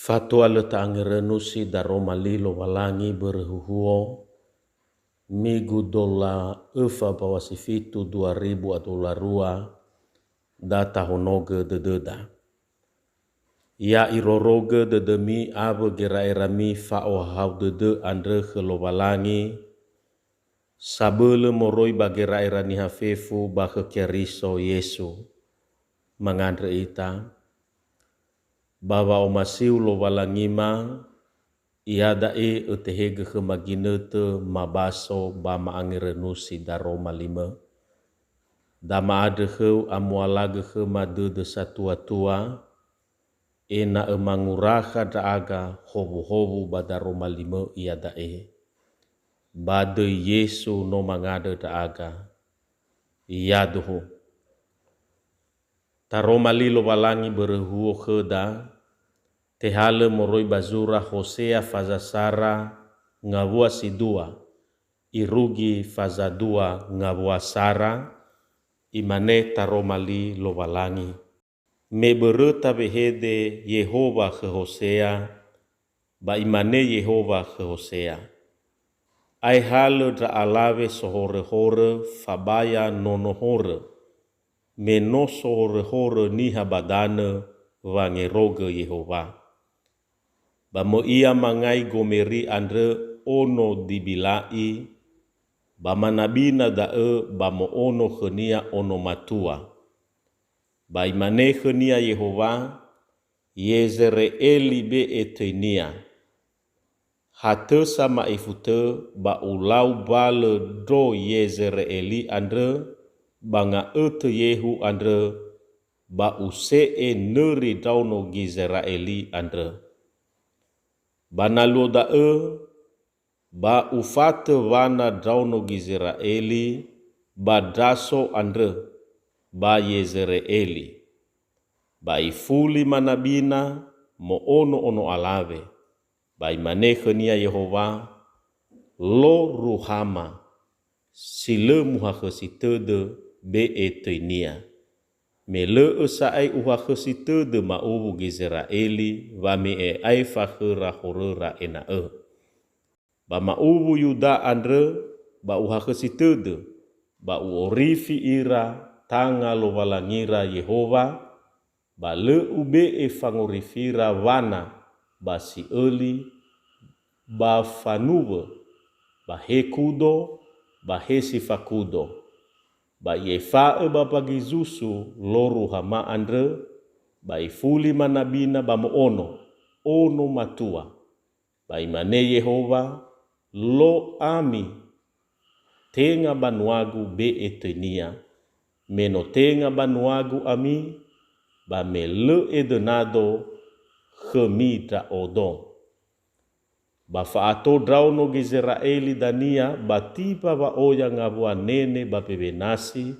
Fatwa leta angerenusi daroma lilo walangi berhuhuo migu dola efa bawasifitu 2000 atau larua data honoge dededa. Ya iroroge dedemi abo gera erami fa'o hau dede andre khelo walangi sabele moroi bagera erani hafefu bake kiariso Yesu mangandre ita bawa o masiu lo walangima iada utehege ke maginete mabaso ba maangerenusi daroma lima dama ade heu amualage ke made de satua-tua ena emanguraha daaga hobu-hobu badaroma lima iada bade Yesu no mangade daaga iaduhu taroma lilo walangi berehuo kheda tehale moroi bazura Hosea faza Sara ngavua sidua irugi faza dua ngavua Sara imane taroma li lo walangi me bereta behede Yehova ke Hosea ba imane Yehova ke Hosea ai hale dra alave sohore-hore fabaya nonohore menoso hore-hore niha badane wangeroge Yehova. Bamo ia mangai gomeri andre ono dibilai bama nabina dae bamo ono khenia ono matua. Ba imane khenia Yehova Yezreeli be etenia. Hate sama ifute ba ulau bale do Yezreeli andre banga ete Yehu andre ba usee neri dauno Gizraeli andre. Banalu dae ba ufate wana dauno Gizraeli ba daso andre ba Yezreeli. Ba ifuli manabina mo ono alave. Ba imane khenia Yehova lo ruhama sile muha khesitede be etenia. Mele usai uha khesitede ma ubu Gizraeli va me ai fakhera horera ena ba ma ubu Yuda andre ba uha khesitede ba uorifi ira tanga lo walangira Yehova ba le ube fangorifira wana ba si eli ba fanuwe ba hekudo ba hesifakudo ba yefae ba pagizusu loru hama andre ba ifuli manabina ba mo ono matua ba imane Yehova lo ami tenga banuagu be etenia meno tenga banuagu ami ba mele edenado khemita odon. Ba faato drauno Gizraeli dania batipa ba oya ngavua nene ba pebenasi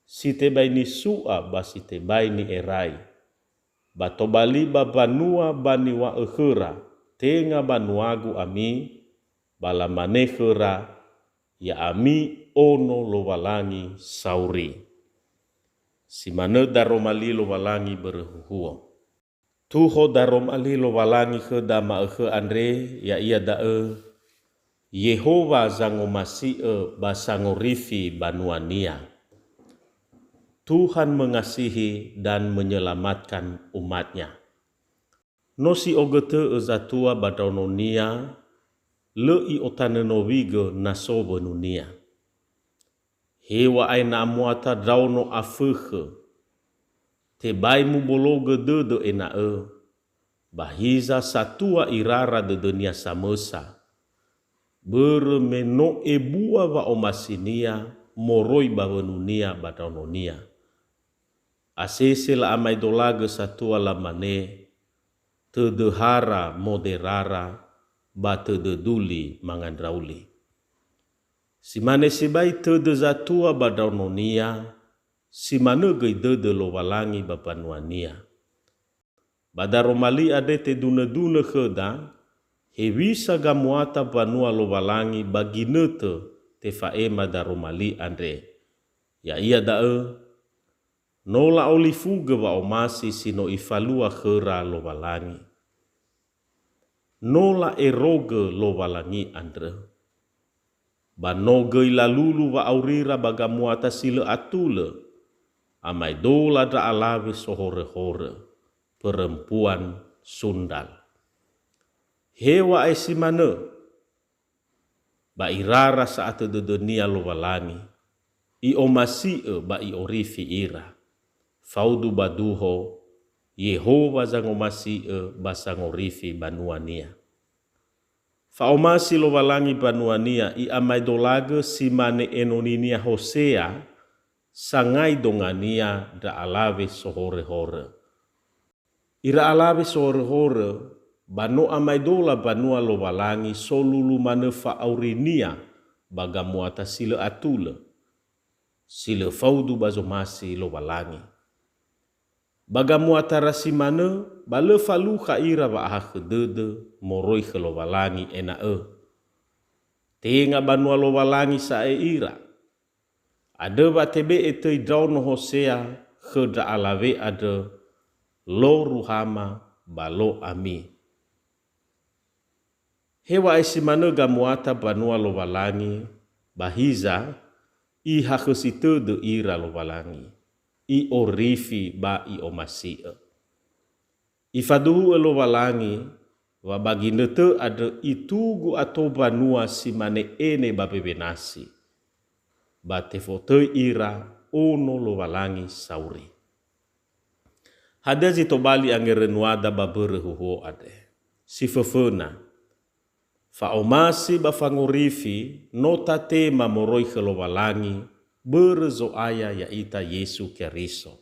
site baini sua ba site baini erai. Ba tobali ba banua bani wa ekhera tenga banuagu ami bala manekhera ya ami ono lo walangi sauri. Simane daroma lilo walangi berhuhuo. Tuho darom alilo walangi ke dama ke andre ya ia dae Yehova zango masie basangorifi banuania. Tuhan mengasihi dan menyelamatkan umatnya. Nosi ogete ezatua badaunonia le i otanenowige nasobo nunia. Hewa aina amuata dauno afekhe. Tebai mu bologe dede enae. Bahiza satua irara de dunia samesa. Beremeno ebua wa omasinia moroi bawenunia badaunonia. Asese la amai dolage satua la mane. Tedehara moderara ba tededuli mangandrauli. Simane sibai tede zatua badaunonia. Simane gei dede lo walangi bapanuania. Badaromali adete dune-dune kheda, hewisa gamuata panua lo walangi baginete te faema daromali andre. Ya ia dae, nola olifuge wa omasi sino ifalua khera lo walangi. nola eroge lo walangi andre. Banoge lalulu wa aurira bagamuata sila atule, amai dola da alawe sohore-hore, perempuan sundal. Hewa aisimane, ba irara saat dunia lo walangi, i omasie ba i orifi ira, faudu baduho, Yehova zangomasie basangorifi banuania. Faomasi lo walangi banuania i amai dolaga simane enoninia Hosea, sangai dongania da alawe sohore-hore. Ira alawe sohore-hore, bano amai dola banua lo walangi solulu mane faaurinia bagamuata sila atule. Sila faudu bazomasi lo walangi. Bagamuata rasimane bale falu khaira wa aha kedede moroi ke lo walangi ena Tenga banua lo walangi sae ira. Ada ba tebe etei daun Hosea kheda alawe ada lo ruhama balo ami. Hewa esimane gamuata banua lo walangi bahiza i hakesite de ira lo walangi. I orifi ba i omasia. I faduhu lo walangi wa baginete ada itugu atau banua simane ene babebenasi. Ba tefote ira ono lo walangi sauri. Hadazi tobali angerenuada baberehuho ade. Sifefena. Faomasi bafangorifi nota tema moroi ke lo walangi berezo aya ya ita Yesu Keriso.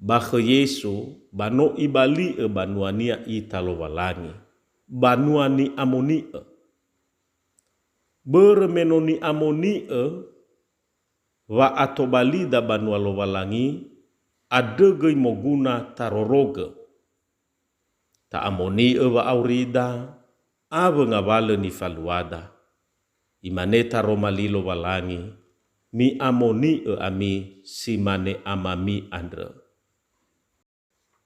Bakhe Yesu bano ibali banuania ita lo walangi. Banuani amoni Beremenoni amoni wa atobali da banua lo walangi adegei moguna taroroge. Ta amoni wa aurida ave ngawale ni faluada. Imaneta romali lo walangi. Mi amoni ami simane amami andre.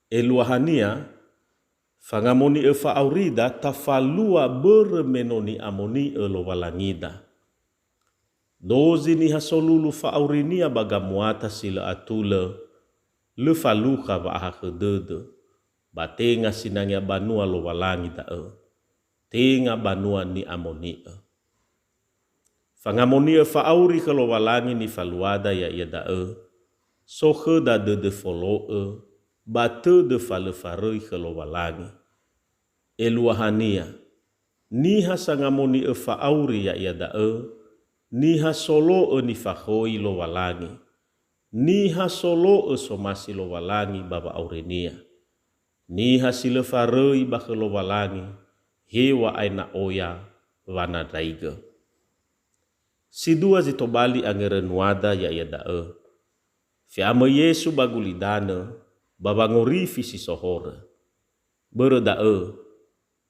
Eluahania fangamoni fa aurida tafalua beremenoni amoni lo walangida. Dozi ni hasolulu fa aurinia bagamuata sila atule le faluka wa ahakedede. Batenga sinangya banua lo walangida tenga banua ni amoni Fangamonia faauri kalau walangi ni faluada ya ia sohe da de follow bate de falefaroi kalau walangi. Eluahania niha sangamoni faauri ya ia niha solo ni fahoi lo walangi. Niha solo somasi lo walangi baba aurenia. Niha silefaroi bakelo walangi hewa aina oya wana daiga. Si dua zitobali angerenuada ya ia Fiama Yesu bagulidana babangorifi si sohore. Bereda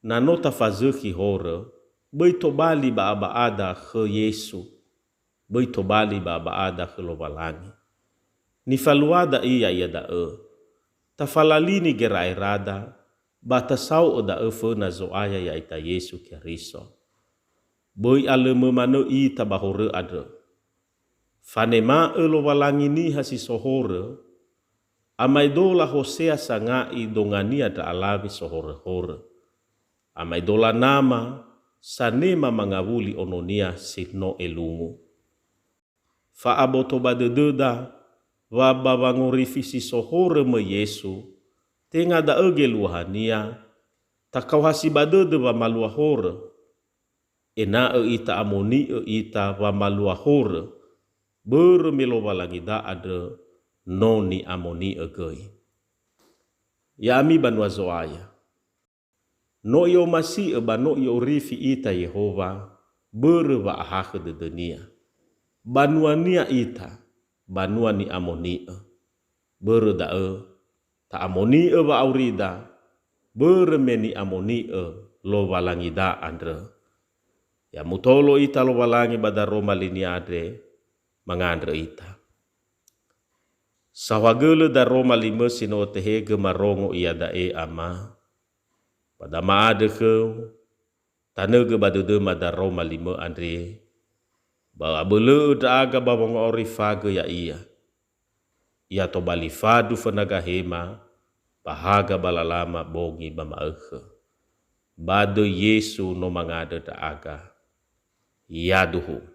nanota fazeki hore beitobali ba abaada ke Yesu. Beitobali ba abaada ke lobalangi. Ni faluada ia Tafalalini gera irada batasau oda fena zoaya ya ita Yesu Keriso. Boi aleme mano i tabahore ada. Fanema lo walangi ni hasi sohore. Amai dola Hosea sangai dongania da alawi sohore-hore. Amai dola nama sanema mangawuli ononia sino elungu. Faaboto badededa wa babangorifi si sohore me Yesu. Tenga da luhania takau hasi badede wa maluahore. Ena ita amoni ita wa maluahore bermelo walangida ada noni amoni gei. Yami banwa zoaya. No yo masih bano yo rifi ita Yehova berwa ahake de dunia. Banuania ita banuani amoni berda ta amoni wa aurida bermeni amoni lo walangida andre. Ya mutolo ita lo walangi badar Roma liniade mangandre ita. Sawagele dar Roma lima sino tehege marongo ia dae ama. Pada maada ke tanaga badudu mada Roma 5 Andre. Bawa belu daaga babong ori faga ya ia. Ia to bali fadu fanaga hema. Bahaga balalama bongi bamaekhe. Bado Yesu no mangada daaga. Yaduhu.